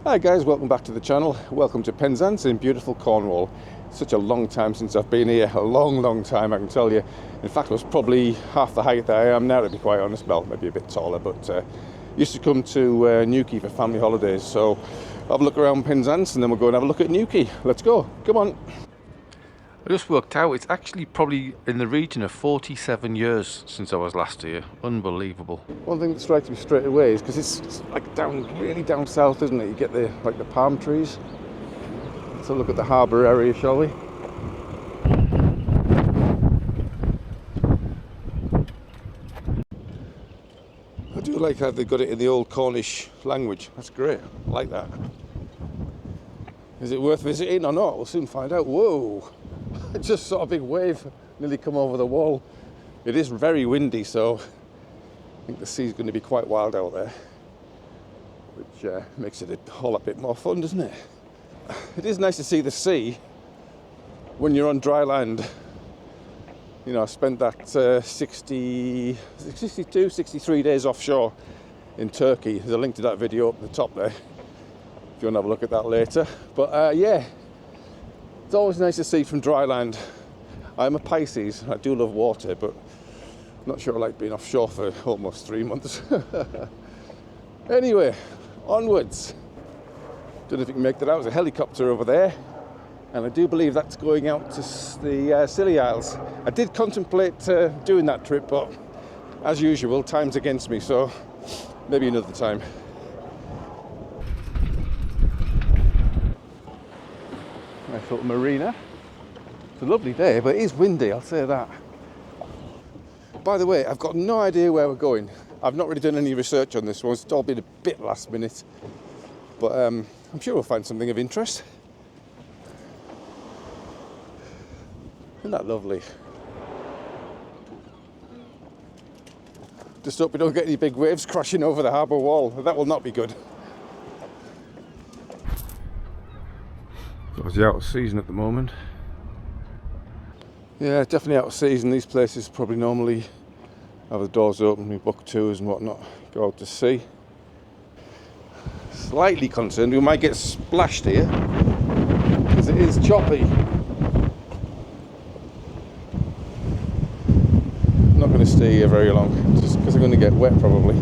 Hi guys, welcome back to the channel. Welcome to Penzance in beautiful Cornwall. Such a long time since I've been here, a long time I can tell you. In fact, I was probably half the height that I am now, to be quite honest. Well, maybe a bit taller, but used to come to Newquay for family holidays. So have a look around Penzance and then we'll go and have a look at Newquay. Let's go, come on. I just worked out it's actually probably in the region of 47 years since I was last here. Unbelievable. One thing that strikes me straight away is because it's like really down south, isn't it? You get the palm trees. Let's have a look at the harbour area, shall we? I do like how they got it in the old Cornish language. That's great. I like that. Is it worth visiting or not? We'll soon find out. Whoa! I just saw a big wave nearly come over the wall. It is very windy, so I think the sea's going to be quite wild out there, which makes it a whole lot bit more fun, doesn't it? It is nice to see the sea when you're on dry land. You know, I spent that 62, 63 days offshore in Turkey. There's a link to that video up at the top there, if you want to have a look at that later. But yeah, it's always nice to see from dry land. I'm a Pisces, I do love water, but I'm not sure I like being offshore for almost 3 months. Anyway, onwards. Don't know if you can make that out. There's a helicopter over there, and I do believe that's going out to the Scilly Isles. I did contemplate doing that trip, but as usual, time's against me, so maybe another time. Nice little marina. It's a lovely day, but it is windy, I'll say that. By the way, I've got no idea where we're going. I've not really done any research on this one. It's all been a bit last minute, but I'm sure we'll find something of interest. Isn't that lovely? Just hope we don't get any big waves crashing over the harbour wall. That will not be good. So it's out of season at the moment. Yeah, definitely out of season. These places probably normally have the doors open, we book tours and whatnot, go out to sea. Slightly concerned we might get splashed here, because it is choppy. I'm not going to stay here very long, just because I'm going to get wet probably.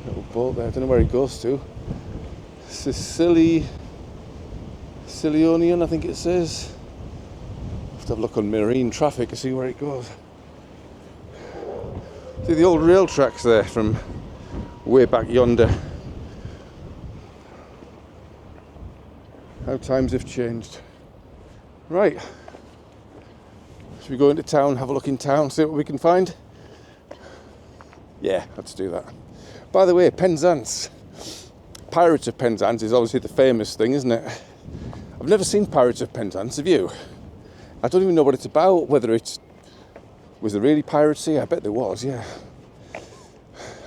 Little boat there, I don't know where it goes to. Sicilionian, I think it says. Have to have a look on marine traffic to see where it goes. See the old rail tracks there from way back yonder. How times have changed. Right. Should we go into town, have a look in town, see what we can find? Yeah, let's do that. By the way, Penzance. Pirates of Penzance is obviously the famous thing, isn't it? I've never seen Pirates of Penzance, have you? I don't even know what it's about, whether it's... Was there really piracy? I bet there was, yeah.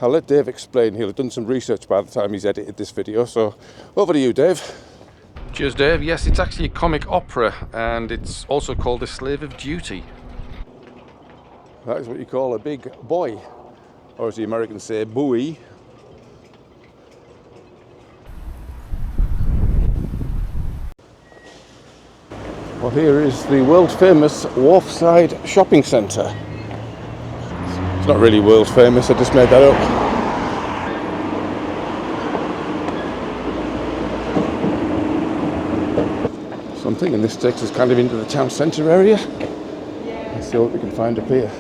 I'll let Dave explain. He'll have done some research by the time he's edited this video, so over to you, Dave. Cheers, Dave. Yes, it's actually a comic opera, and it's also called A Slave of Duty. That is what you call a big boy, or as the Americans say, buoy. Well, here is the world famous Wharfside Shopping Centre. It's not really world famous, I just made that up. So I'm thinking this takes us kind of into the town centre area. Let's see what we can find up here.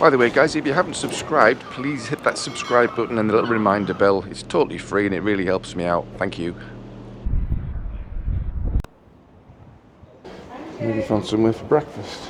By the way, guys, if you haven't subscribed, please hit that subscribe button and the little reminder bell. It's totally free and it really helps me out. Thank you. Maybe found somewhere for breakfast.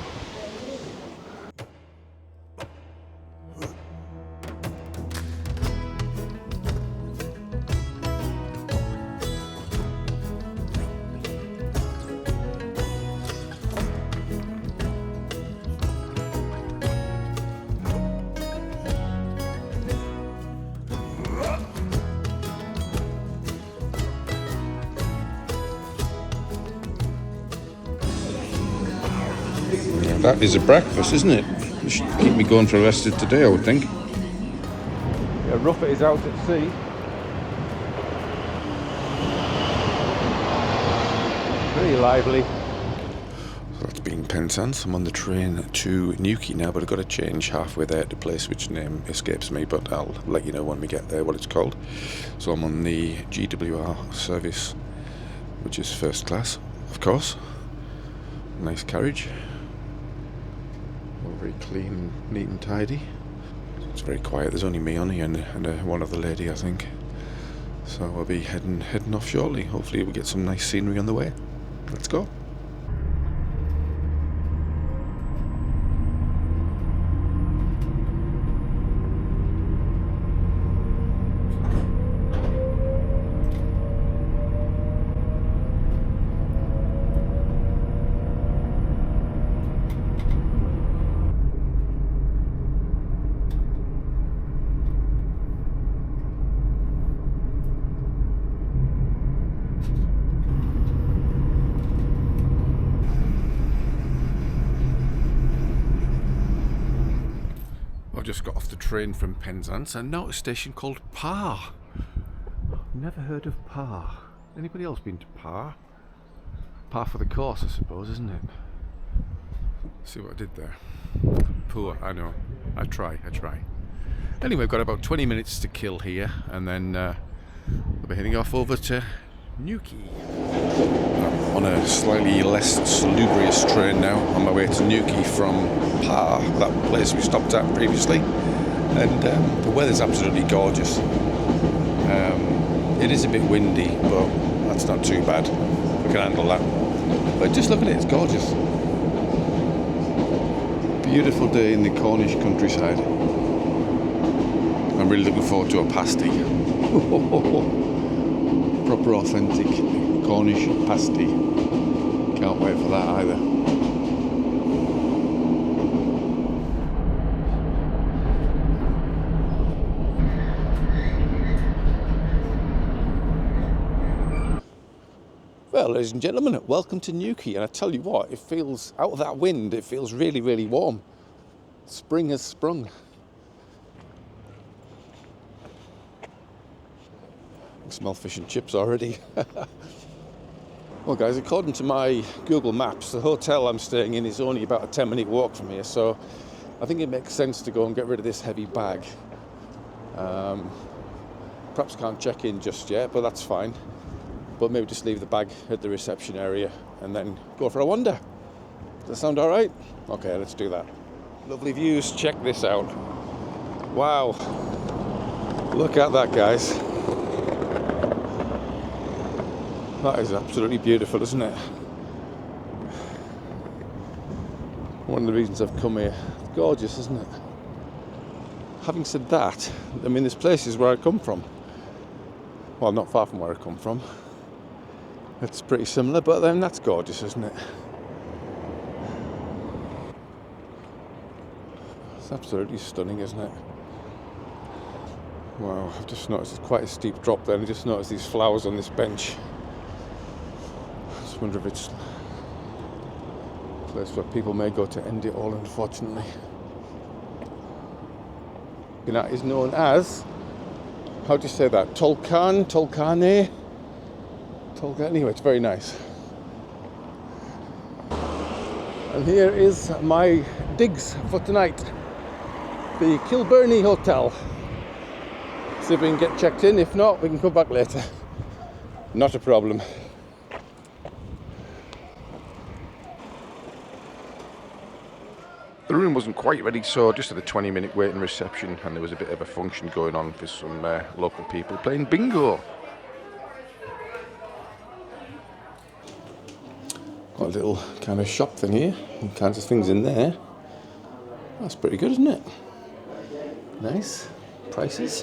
That is a breakfast, isn't it? It should keep me going for the rest of today, I would think. Yeah, how rough it is out at sea. Pretty lively. So that's been Penzance. I'm on the train to Newquay now, but I've got to change halfway there to the place which name escapes me, but I'll let you know when we get there what it's called. So I'm on the GWR service, which is first class, of course. Nice carriage. All very clean, neat and tidy. It's very quiet. There's only me on here and one other lady, I think. So we'll be heading off shortly. Hopefully we'll get some nice scenery on the way. Let's go. Just got off the train from Penzance and now at a station called Par. Never heard of Par. Anybody else been to Par? Par for the course, I suppose, isn't it? See what I did there? Poor, I know. I try. Anyway, I've got about 20 minutes to kill here and then we'll be heading off over to Newquay. I'm on a slightly less salubrious train now on my way to Newquay from Par, that place we stopped at previously, and the weather's absolutely gorgeous. It is a bit windy, but that's not too bad. We can handle that. But just look at it, it's gorgeous. Beautiful day in the Cornish countryside. I'm really looking forward to a pasty. Proper authentic Cornish pasty. Can't wait for that either. Well, ladies and gentlemen, welcome to Newquay, and I tell you what, it feels, out of that wind, it feels really, really warm. Spring has sprung. I smell fish and chips already. Well guys, according to my Google Maps, the hotel I'm staying in is only about a 10-minute walk from here, so I think it makes sense to go and get rid of this heavy bag. Perhaps can't check in just yet, but that's fine. But maybe just leave the bag at the reception area and then go for a wander. Does that sound alright? Okay, let's do that. Lovely views, check this out. Wow. Look at that, guys. That is absolutely beautiful, isn't it? One of the reasons I've come here. It's gorgeous, isn't it? Having said that, I mean, there's places where I come from. Well, not far from where I come from. It's pretty similar, but then that's gorgeous, isn't it? It's absolutely stunning, isn't it? Wow, I've just noticed it's quite a steep drop there, and I just noticed these flowers on this bench. I just wonder if it's a place where people may go to end it all, unfortunately. That is known as, how do you say that? Tolkane? Anyway, it's very nice. And here is my digs for tonight. The Kilburney Hotel. See if we can get checked in. If not, we can come back later. Not a problem. The room wasn't quite ready, so just had a 20-minute waiting reception, and there was a bit of a function going on for some local people playing bingo. Got a little kind of shop thing here, all kinds of things in there. That's pretty good, isn't it? Nice prices.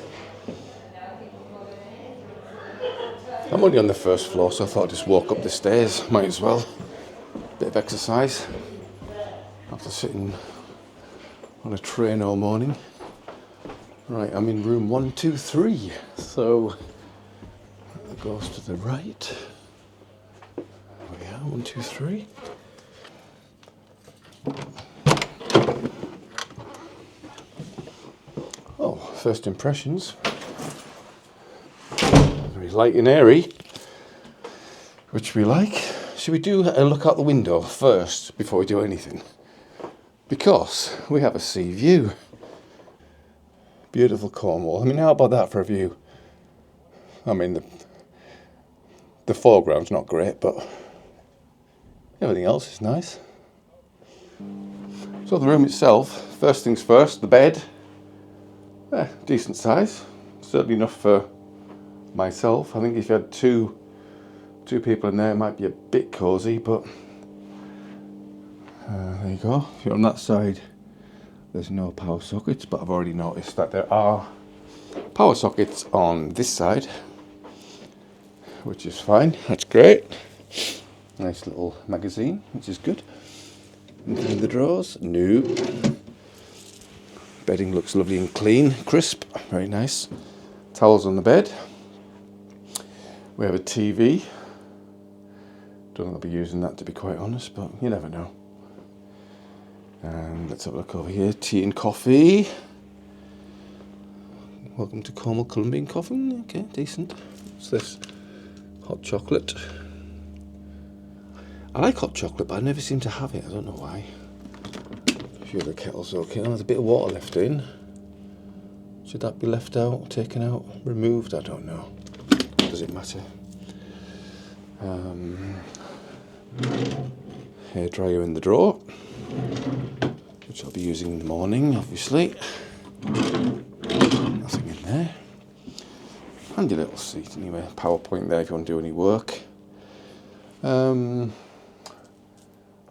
I'm only on the first floor, so I thought I'd just walk up the stairs. Might as well. Bit of exercise after sitting on a train all morning. Right, I'm in room 123, so it goes to the right. There we are, 1, 2, 3. Oh, first impressions. Very light and airy, which we like. Should we do a look out the window first before we do anything? Because we have a sea view. Beautiful Cornwall. I mean, how about that for a view? I mean, the foreground's not great, but everything else is nice. So the room itself, first things first, the bed. Decent size, certainly enough for myself. I think if you had two people in there, it might be a bit cosy, but there you go. If you're on that side, there's no power sockets, but I've already noticed that there are power sockets on this side, which is fine. That's great. Nice little magazine, which is good. Into the drawers, new. Bedding looks lovely and clean, crisp, very nice. Towels on the bed. We have a TV. Don't think I'll be using that, to be quite honest, but you never know. And let's have a look over here. Tea and coffee. Welcome to Cornwall Colombian Coffee. Okay, decent. What's this? Hot chocolate. I like hot chocolate, but I never seem to have it. I don't know why. A few other kettles, okay. Oh, there's a bit of water left in. Should that be left out, taken out, removed? I don't know. Does it matter? Hairdryer in the drawer, which I'll be using in the morning, obviously. Nothing in there. Handy little seat anyway. PowerPoint there if you want to do any work.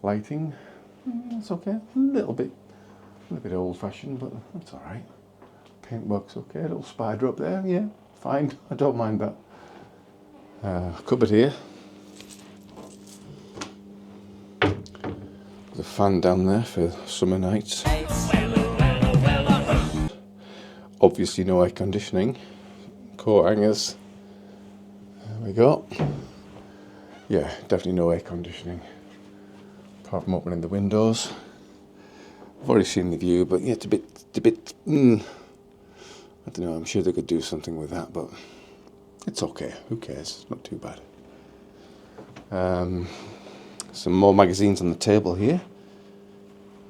Lighting, it's okay. A little bit old-fashioned, but that's all right. Paintwork's okay. A little spider up there, yeah, fine. I don't mind that. Cupboard here. There's a fan down there for summer nights. Obviously no air conditioning. Coat hangers. There we go. Yeah, definitely no air conditioning. Apart from opening the windows. I've already seen the view, but yeah, it's a bit. I don't know. I'm sure they could do something with that, but it's okay. Who cares? It's not too bad. Some more magazines on the table here.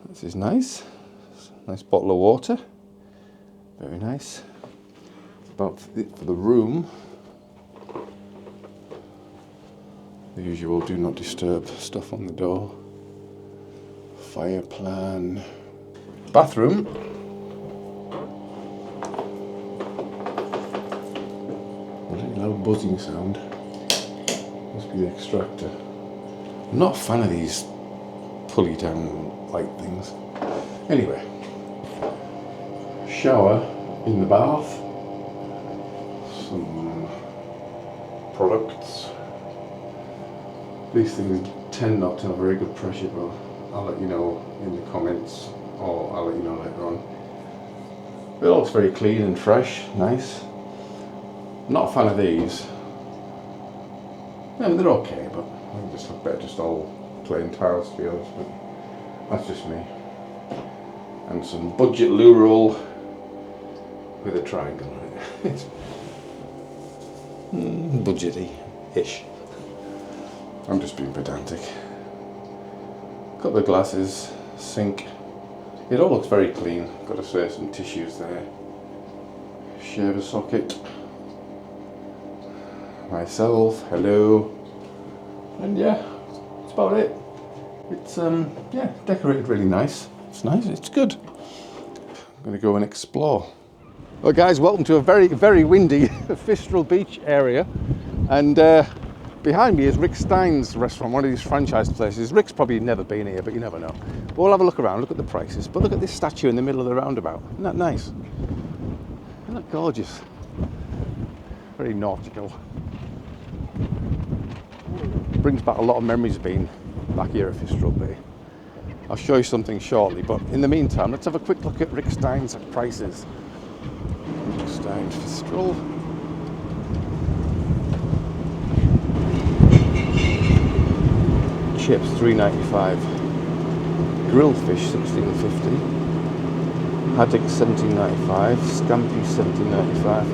This is nice. Nice bottle of water. Very nice. About for the room. The usual do not disturb stuff on the door. Fire plan. Bathroom. A little loud buzzing sound. Must be the extractor. I'm not a fan of these pulley down light things. Anyway. Shower in the bath. Some products. These things tend not to have very good pressure, but I'll let you know in the comments, or I'll let you know later on. It looks very clean and fresh, nice. Not a fan of these. I mean, they're okay, but I think just look better just all plain tiles, to be honest, but that's just me. And some budget loo roll with a triangle on it. It's budgety-ish. I'm just being pedantic. Couple of glasses, sink. It all looks very clean. Got to say, some tissues there. Shaver socket. Myself, hello. And yeah, that's about it. It's yeah, decorated really nice. It's nice, it's good. I'm gonna go and explore. Well guys, welcome to a very, very windy Fistral Beach area. And behind me is Rick Stein's restaurant, one of these franchise places. Rick's probably never been here, but you never know. But we'll have a look around, look at the prices. But look at this statue in the middle of the roundabout. Isn't that nice? Isn't that gorgeous? Very nautical. Brings back a lot of memories of being back here at Fistral Bay. I'll show you something shortly, but in the meantime, let's have a quick look at Rick Stein's prices. Rick Stein Fistral. Chips $3.95, grilled fish $16.50, Haddock 17.95, Scampi 17.95.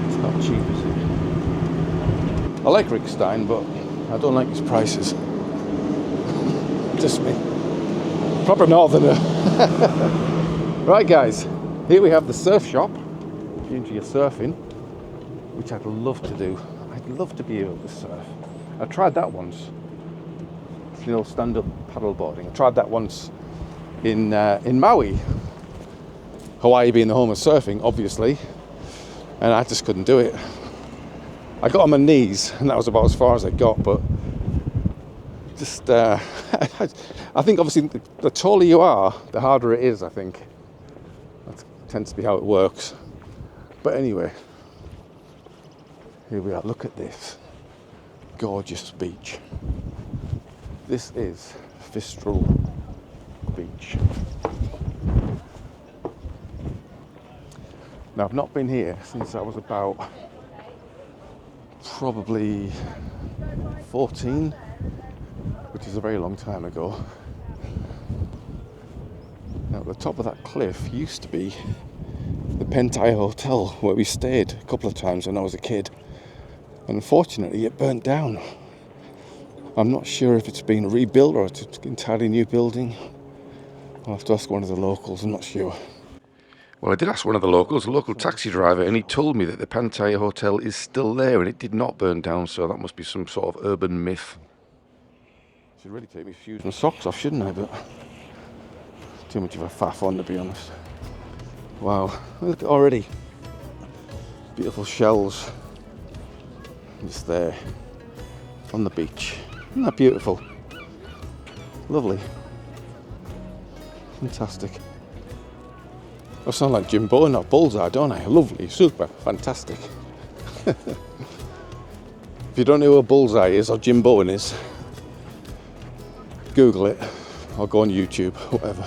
It's not cheap, is it? I like Rick Stein, but I don't like his prices. Just me. Proper northerner. Right guys, here we have the surf shop. If you're into your surfing, which I'd love to do. I'd love to be able to surf. I tried that once. You know, stand-up paddleboarding. I tried that once in Maui. Hawaii being the home of surfing, obviously. And I just couldn't do it. I got on my knees, and that was about as far as I got, but just, I think obviously the taller you are, the harder it is, I think. That tends to be how it works. But anyway, here we are. Look at this gorgeous beach. This is Fistral Beach. Now, I've not been here since I was about probably 14, which is a very long time ago. Now, at the top of that cliff used to be the Penzance Hotel, where we stayed a couple of times when I was a kid. Unfortunately, it burnt down. I'm not sure if it's been rebuilt or it's an entirely new building. I'll have to ask one of the locals, I'm not sure. Well, I did ask one of the locals, a local taxi driver, and he told me that the Penzance Hotel is still there and it did not burn down, so that must be some sort of urban myth. Should really take my shoes and socks off, shouldn't I? But too much of a faff on, to be honest. Wow, look already. Beautiful shells. Just there on the beach. Isn't that beautiful? Lovely. Fantastic. I sound like Jim Bowen, not Bullseye, don't I? Lovely, super, fantastic. If you don't know who a Bullseye is or Jim Bowen is, Google it or go on YouTube, whatever.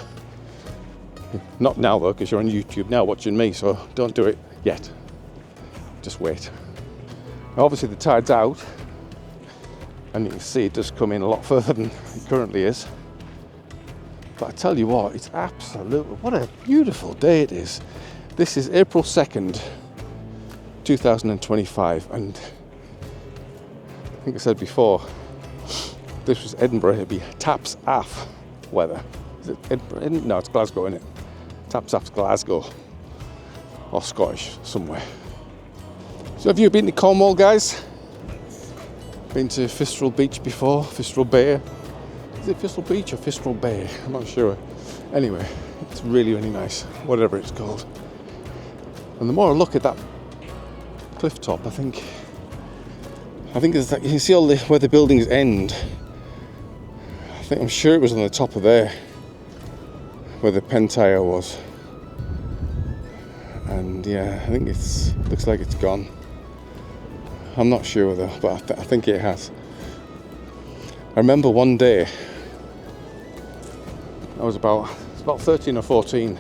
Not now though, because you're on YouTube now watching me, so don't do it yet. Just wait. Now, obviously the tide's out, and you can see it does come in a lot further than it currently is. But I tell you what, it's absolutely, what a beautiful day it is. This is April 2nd, 2025, and I think I said before, this was Edinburgh, it'd be taps aff weather. Is it Edinburgh? No, it's Glasgow, isn't it? Taps aff Glasgow, or Scottish, somewhere. So have you been to Cornwall, guys? Been to Fistral Beach before? Fistral Bay? Is it Fistral Beach or Fistral Bay? I'm not sure. Anyway, it's really, really nice, whatever it's called. And the more I look at that cliff top, I think it's like, you can see all the where the buildings end. I'm sure it was on the top of there, where the Penzance was. And yeah, I think looks like it's gone. I'm not sure though, but I think it has. I remember one day, I was about 13 or 14,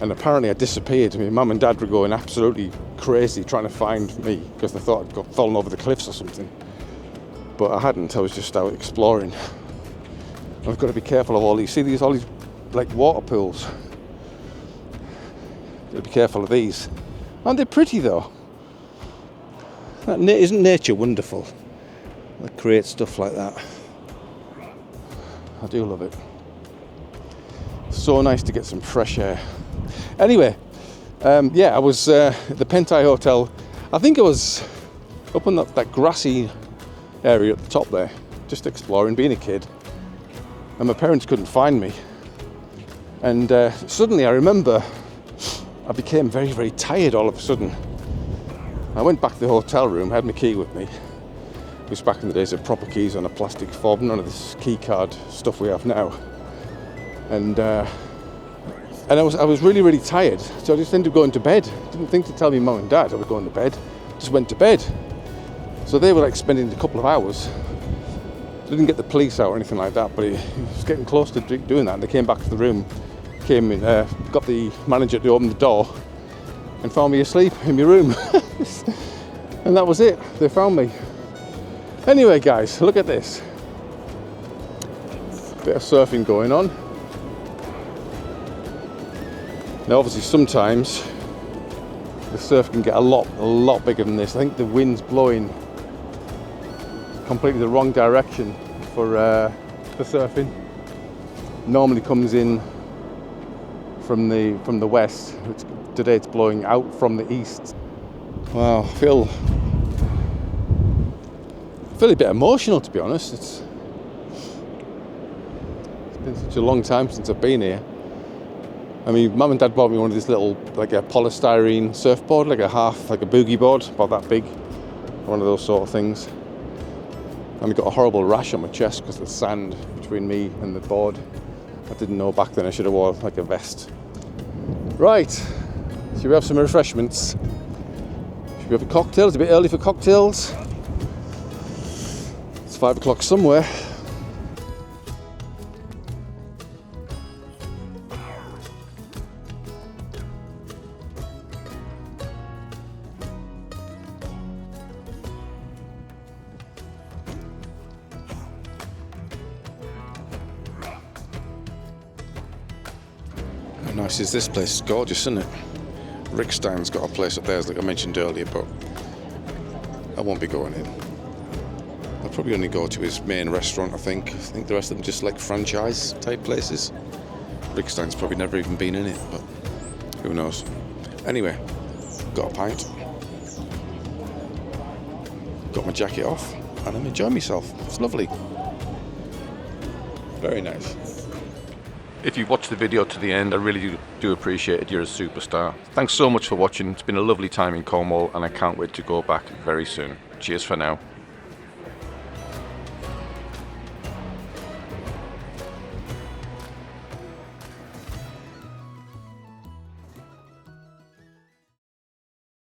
and apparently I disappeared. My mum and dad were going absolutely crazy trying to find me because they thought I'd got fallen over the cliffs or something. But I hadn't, I was just out exploring. I've got to be careful of all these like water pools. Got to be careful of these. Aren't they pretty though? Isn't nature wonderful? That creates stuff like that. I do love it. So nice to get some fresh air. Anyway, yeah, I was at the Penzance Hotel. I think I was up on that grassy area at the top there, just exploring, being a kid. And my parents couldn't find me. And suddenly I remember I became very, very tired all of a sudden. I went back to the hotel room, had my key with me. It was back in the days of proper keys on a plastic fob, none of this key card stuff we have now. And I was really, really tired, so I just ended up going to bed. Didn't think to tell me mum and dad I was going to bed, just went to bed. So they were like spending a couple of hours. Didn't get the police out or anything like that, but it was getting close to doing that. And they came back to the room, came in, got the manager to open the door, and found me asleep in my room. And that was it, they found me. Anyway guys, look at this. Bit of surfing going on. Now obviously sometimes the surf can get a lot bigger than this. I think the wind's blowing completely the wrong direction for surfing. Normally comes in from the west, which today it's blowing out from the east. Wow, I feel a bit emotional, to be honest. It's been such a long time since I've been here. I mean, Mum and Dad bought me one of these little, like a polystyrene surfboard, like a boogie board, about that big. One of those sort of things. And I got a horrible rash on my chest because of the sand between me and the board. I didn't know back then I should have worn like a vest. Right, should we have some refreshments? Should we have a cocktail? It's a bit early for cocktails. It's 5 o'clock somewhere. How nice is this place? It's gorgeous, isn't it? Rickstein's got a place up there, like I mentioned earlier, but I won't be going in. I'll probably only go to his main restaurant, I think. I think the rest of them just like franchise type places. Rickstein's probably never even been in it, but who knows. Anyway, got a pint. Got my jacket off, and I'm enjoying myself. It's lovely. Very nice. If you watched the video to the end, I really do appreciate it. You're a superstar. Thanks so much for watching. It's been a lovely time in Cornwall, and I can't wait to go back very soon. Cheers for now.